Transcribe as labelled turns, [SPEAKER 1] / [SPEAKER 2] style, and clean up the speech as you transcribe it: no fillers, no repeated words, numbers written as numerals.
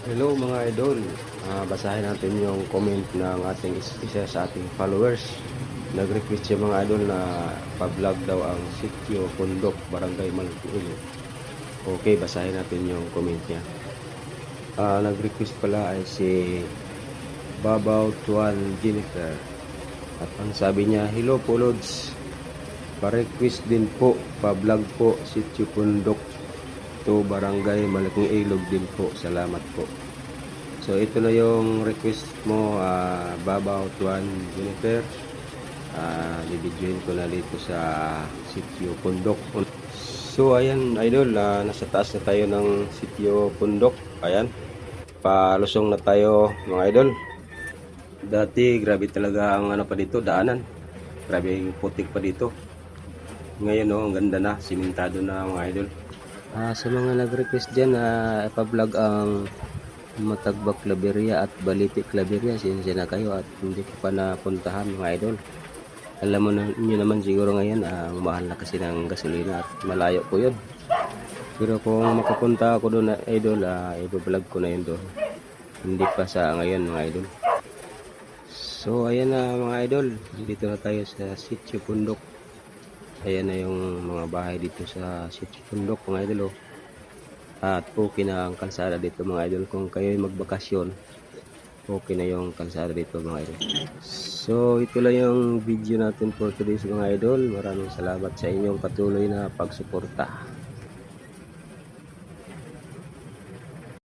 [SPEAKER 1] Hello mga idol, basahin natin yung comment ng ating isa sa ating followers. Nag-request yung mga idol na pa-vlog daw ang sitio Pundok, Barangay Malpulo. Okay, basahin natin yung comment niya. Nag-request pala ay si Babaw Tuan Jennifer. At ang sabi niya, hello po Lods, pa-request din po, pa-vlog po sitio Pundok to Barangay Malaking Ilog din po. Salamat po. So ito na yung request mo, Babaw Tuan Jennifer. Bibidyoin ko na dito sa sitio Pundok. So ayan idol, nasa taas na tayo ng sitio Pundok. Ayan, palusong na tayo mga idol. Dati grabe talaga ang ano pa dito, daanan. Grabe yung putik pa dito. Ngayon ang ganda na, simentado na mga idol. Sa mga nag-request dyan na ipa-vlog ang Matagbak Claveria at Baliti Claveria, sinsya na kayo at hindi ko pa napuntahan mga idol. Alam mo nyo naman siguro ngayon, ang mahal na kasi ng gasolina at malayo po yun. Pero kung makapunta ako doon idol, i-vlog ko na yun doon. Hindi pa sa ngayon mga idol. So ayan na mga idol, dito na tayo sa sitio Pundok. Ayan na yung mga bahay dito sa sitio Pundok mga idol. At okay na ang kalsada dito mga idol. Kung kayo ay magbakasyon, okay na yung kalsada dito mga idol. So ito lang yung video natin for today mga idol. Maraming salamat sa inyong patuloy na pagsuporta.